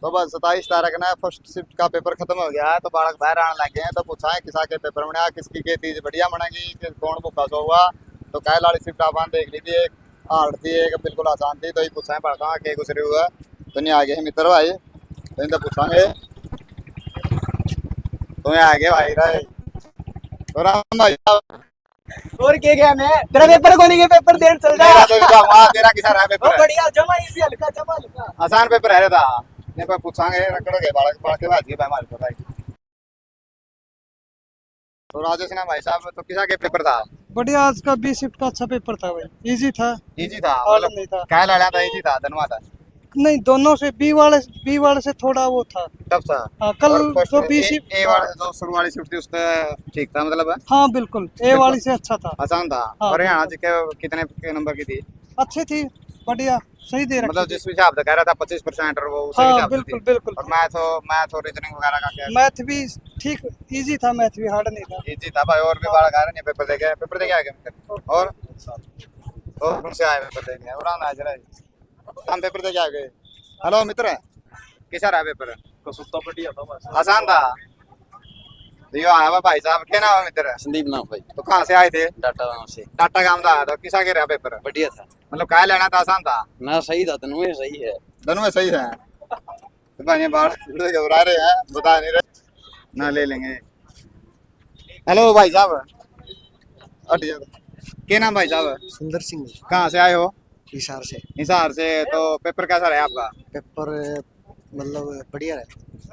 तो बस 27 तारीख ना फर्स्ट शिफ्ट का पेपर खत्म हो गया है, तो बालक बाहर आने लगे हैं। तो पूछा है किसा के पेपर बना, किसकी के तीज बढ़िया बनेगी, कि कौन भूखा सो हुआ। तो कह वाली शिफ्ट आप देख लीजिए, एक हार्ड थी, एक बिल्कुल आसान थी। तो ये पूछा है बालका के गुजरे हुआ तो नहीं आगे मित्र भाई, तो इनसे पूछांगे तुम्हें आगे भाई रहे तो राम भाई साहब। और क्या मैं तेरा पेपर कोनी के पेपर देन चल जा। मेरा तो इसका वहाँ तेरा किसा रहा पेपर है? बढ़िया जमा इजी हल्का जमा हल्का आसान पेपर है था। ने पर पूछांगे रखड़ोगे बालक बालक के बाद ये हमारे को भाई। तो राजेश ना भाई साहब, तो किसा के पेपर था? बढ़िया। आज का बी शिफ्ट का अच्छा पेपर था भाई, इजी था। इजी था हार्ड मतलब नहीं था। क्या लड़ा था? इजी था धनवा था? नहीं, दोनों से बी वाले से थोड़ा वो था। टफ था। हाँ, कल और first जो बी ए शिफ्ट वाले जो शुरू वाली शिफ्ट थी उसका ठीक था मतलब? हाँ बिल्कुल, ए वाली से अच्छा था। आसान था। हाँ, और हरियाणा जी के कितने के नंबर की थी? अच्छी थी, बढ़िया सही दे रखी मतलब थी। जिस हिसाब से कह रहा था 25% और वो उसी हाँ हिसाब से बिल्कुल थी। बिल्कुल। और मैथ और रीजनिंग वगैरह का क्या? मैथ भी ठीक, इजी था, मैथ भी हार्ड नहीं था। इजी था भाई। और भी बड़ा कह रहे हैं पेपर दे के आ गए। और कौन से आए पेपर दे के? और आना जरा हम पेपर दे के आ गए। हेलो मित्र, कैसा रहा पेपर? कसुत्ता बढ़िया था बस। आसान था। तो यो आया हुआ भाई साहब, क्या नाम है मित्र? संदीप नाम भाई, तो कहाँ से आए थे? डाटा गांव से। टाटा गांव था। तो किसा के रहा पेपर? बढ़िया था मतलब क्या लेना था? आसान था ना, सही था तनु, ये सही है। दोनों में सही है। तो भाई ये बाहर घबरा रहे हैं, बता नहीं रहे ना, ले लेंगे। हेलो भाई साहब, हट जाओ। क्या नाम भाई साहब? सुंदर सिंह, कहाँ से आए हो? हिसार से। हिसार से। तो पेपर कैसा रहा आपका? पेपर मतलब बढ़िया रहा,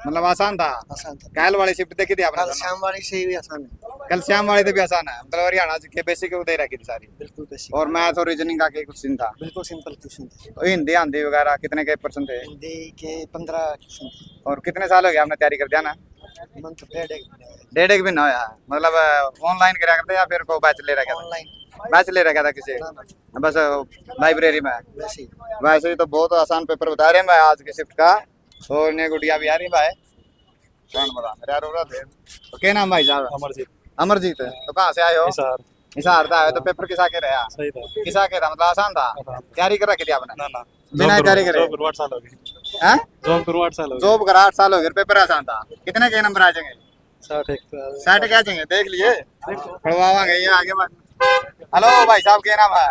मतलब आसान था? आसान था। कल वाली शिफ्ट देखी थी आपने? कल शाम वाली से भी आसान है। कल शाम वाले से भी आसान है। मतलब हरियाणा के बेसिक दे रखी थी सारी। बिल्कुल बेसिक और मैथ और रीजनिंग का कुछ सीन था? बिल्कुल सिंपल क्वेश्चन थे। तो हिंदी आंधी वगैरह कितने के परसेंट थे? हिंदी के 15 क्वेश्चन थे। और कितने साल हो गया आपने तैयारी कर दिया ना? मंथ डेढ़ डेढ़ एक महीना होया। मतलब ऑनलाइन करा करते या फिर को बैच ले रखा था? ऑनलाइन बैच ले रखा था किसी? बस लाइब्रेरी में? वैसे ही। वैसे ही तो बहुत आसान पेपर बता रहे हैं भाई आज की शिफ्ट का। और ने गुड़िया भी आ रही भाई। कौन बता मेरे यार हो रहा थे। तो क्या नाम भाई साहब? अमरजीत। अमरजीत। तो कहाँ से आए हो? हिसार। हिसार था। तो पेपर किसा के रहा? सही था। किसा के था? मतलब आसान था? तैयारी कर रखी थी आपने? ना बिना तैयारी करे? जॉब करो 8 साल हो गए। हैं? जॉब करो 8 साल हो गए। जॉब करा 8 साल हो गए, पेपर आसान था। कितने के नंबर आ जाएंगे? 60 क्या चाहिए देख लिए पढ़वावांगे ये आगे बात। हेलो भाई साहब, क्या नाम है?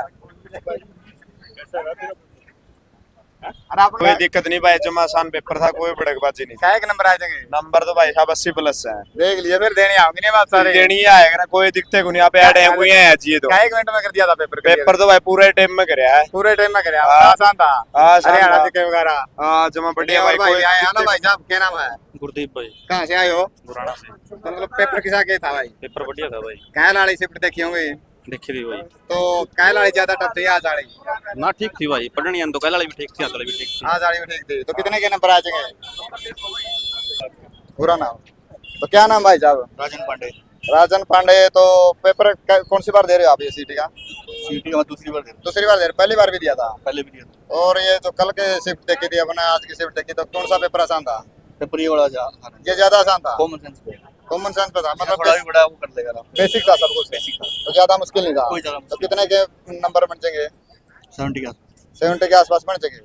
अरे आप कोई दिक्कत नहीं भाई, जमा आसान पेपर था, कोई भड़कबाजी नहीं। क्या एक नंबर आ जाएंगे? नंबर तो भाई साहब 80+ है। देख लिए फिर देने आओगे नहीं बात सारे? देनी ही आएगा ना, कोई दिक्कत को नहीं। आप ऐड है कोई है जी। तो क्या 1 मिनट में कर दिया था पेपर? पेपर तो भाई पूरे टाइम में कराया है। पूरे टाइम में करे? हाँ। आसान था? आसान था। हरियाणा के वगैरह? हाँ जमा बढ़िया भाई। भाई कोई आए हेलो दिक्कत भाई साहब, क्या नाम है? गुरदीप भाई, कहाँ से आए हो? बुराना से। तो मतलब पेपर किसा के था भाई? पेपर बढ़िया था भाई, कैल वाली शिफ्ट देखी होंगी? देखी थी भाई। तो कैल वाली ज्यादा टफ थी आज वाली? ना ठीक थी भाई, पढ़नी तो कल वाली भी ठीक थी, आज वाली भी ठीक थी। आज वाली भी ठीक थी। तो कितने के नंबर आ जाएंगे? पूरा नाम? तो क्या नाम भाई साहब? राजन पांडे। राजन पांडे। तो पेपर कौन सी बार दे रहे हो आप ये सीटी का? सीटी का दूसरी बार दे रहा हूं। दूसरी बार दे रहे? पहली बार भी दिया था? पहले भी दिया था। और ये जो कल के शिफ्ट देखी थी अपने, आज की शिफ्ट देखी, तो कौन सा पेपर आसान था? पेपर ये बड़ा जा ये ज्यादा आसान था? कॉमन सेंस पे कॉमन सेंस पे था? थोड़ा मतलब भी बड़ा वो कर लेगा ना। बेसिक था सब कुछ? तो ज्यादा मुश्किल नहीं था? कोई ज्यादा तो कितने के नंबर बन जाएंगे? 70 का 70 के आसपास बन जाएंगे?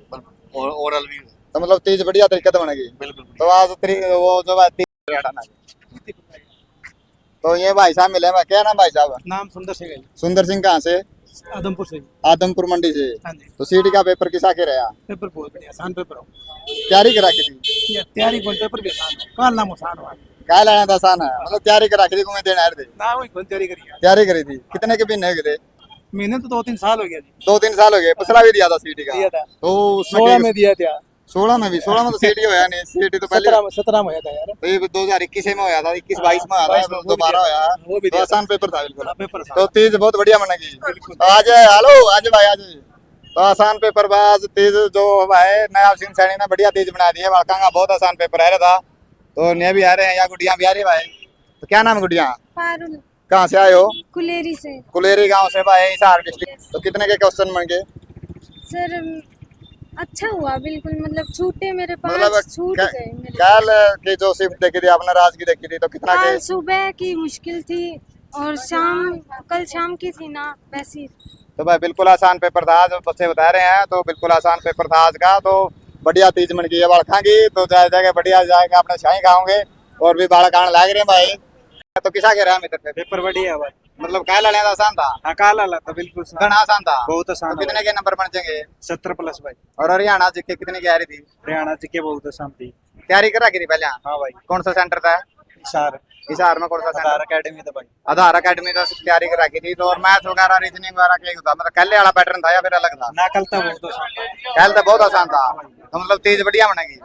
और ओवरऑल भी तो मतलब तीज बढ़िया तरीके से बनेगी? बिल्कुल। तो आज वो जो बात तो ये भाई साहब मिले हैं। क्या नाम भाई साहब? नाम सुंदर सिंह है, सुंदर सिंह। कहाँ से? आदमपुर से। आदमपुर मंडी से। हाँ जी। तो सीटी का पेपर किसा के रहा? पेपर बहुत बढ़िया, आसान पेपर हो। तैयारी करा की थी? ये तैयारी कौन पेपर भी आसान है, काल नाम आसान हुआ क्या लेना था? आसान है मतलब तैयारी करा की थी? तुम्हें देना है? ना, वही कौन तैयारी करी है। तैयारी करी थी? कितने के महीने हो गए थे? मैंने तो 2-3 साल हो गया जी। 2-3 साल हो गए। पिछला भी दिया था सीटी का? दिया था। तो 16 में दिया था। 16 में भी? 16 में तो सीटी होया नहीं। सीटी तो पहले 17 में होया था यार। तो ये 2021 में होया था, 21-22 में होया था, दोबारा होया। वो भी तो दिया आसान पेपर था बिल्कुल। था पेपर। तो तीज बहुत बढ़िया बनेगी। तो आज हेलो आज भाई आज तो आसान पेपर बाज तीज जो है नया सिंह सैनी ने बढ़िया तीज बना दी है। वाकई का बहुत आसान पेपर है था। तो ने भी आ रहे हैं या गुड़िया भी आ रही है भाई? तो क्या नाम है गुड़िया? पारुल। कहाँ से आए हो? कुलेरी से। कुलेरी गांव से भाई, हिसार डिस्ट्रिक्ट। तो कितने के क्वेश्चन बन गए? सर अच्छा हुआ बिल्कुल, मतलब छूटे मेरे पास, मतलब छूट गए मेरे। कल की जो शिफ्ट देखी थी आपने, राज की देखी थी, तो कितना के? कल सुबह की मुश्किल थी और कल शाम की थी ना, वैसी। तो भाई बिल्कुल आसान पेपर था जो बच्चे बता रहे हैं। तो बिल्कुल आसान पेपर था आज का। तो बढ़िया तीज मन की है बालका की, तो जाके बढ़िया जाके अपने शाही खाओगे और भी बालक आने लग रहे हैं भाई। तो किसा कह रहा है मित्र पे? पेपर बढ़िया भाई। मतलब क्या लड़ने का आसान था? हाँ काला ला था बिल्कुल सा। गणा आसान था। बहुत आसान तो कितने के नंबर बन जाएंगे? 70+ भाई। और हरियाणा जी के कितनी की आ रही थी? हरियाणा जी के बहुत आसान थी। तैयारी करा की थी पहले? हाँ भाई। कौन सा सेंटर था? इशार हिसार में कौन सा आधार सेंटर? अकेडमी था भाई। आधार अकेडमी का तैयारी करा की थी। तो और मैथ वगैरह रीजनिंग वगैरह क्या था? मतलब कल वाला पैटर्न था या फिर अलग था? ना कल था बहुत आसान था। कल तो बहुत आसान था। तो मतलब तीज बढ़िया बनेगी।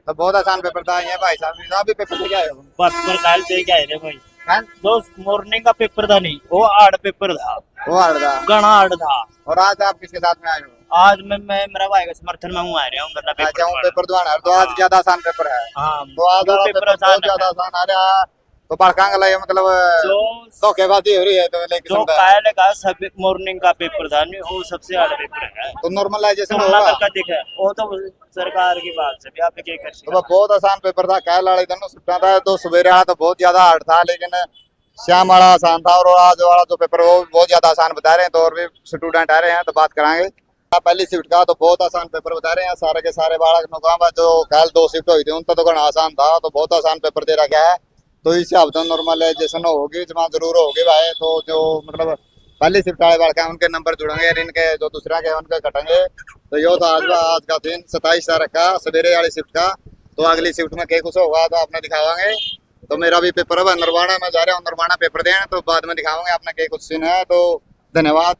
तो बहुत आसान पेपर था ये भाई साहब। आप भी पेपर लेके आए हो? पेपर कल से क्या है रे भाई? हैं? जो मॉर्निंग का पेपर था नहीं, वो हार्ड पेपर था, वो हार्ड था। घना हार्ड था। और आज आप किसके साथ में आए हो? आज मैं मेरा भाई का समर्थन में हूँ, आ रहा हूँ गला अच्छा पेपर हूँ द्वारा। पेपर दुआना। तो आज ज्यादा आसान पेपर है। हाँ, तो आज जो वाला पेपर पेपर आसान बहुत ज्यादा है। आसान आ रहा है। तो बालकांग लगे मतलब जो धोखेबाजी हो रही है तो लेकिन जो कायल का सब मॉर्निंग का पेपर था नहीं, वो सबसे हार्ड पेपर है। तो नॉर्मलाइजेशन तुलना होगा। करके दिखा, वो तो सरकार की बात है, आप क्या कर तो सकते वो बहुत आसान पेपर था। कायल वाले दोनों सुट्टा था। तो सवेरे वाला तो बहुत ज्यादा हार्ड था, लेकिन शाम वाला आसान था। और आज वाला जो पेपर वो बहुत ज्यादा आसान बता रहे हैं। तो और भी स्टूडेंट आ रहे हैं तो बात कराएंगे। पहली शिफ्ट का तो बहुत आसान पेपर बता रहे हैं सारे के सारे बालक नुकाम जो कल 2 शिफ्ट हुई थी उनका तो घना आसान था। तो बहुत आसान पेपर दे रखा है। तो इस हिसाब से नॉर्मलाइजेशन होगी जमा जरूर होगी भाई। तो जो मतलब पहली शिफ्ट वाले बालक हैं उनके नंबर जुड़ेंगे, इनके जो दूसरा के उनके कटेंगे। तो यो था आज का दिन 27 तारीख का सवेरे वाली शिफ्ट का। तो अगली शिफ्ट में क्या कुछ होगा तो आपने दिखावांगे। तो मेरा भी पेपर है नरवाना में जा रहा हूँ, नरवाना पेपर दें तो बाद में दिखावांगे आपने क्या कुछ सीन है। तो धन्यवाद।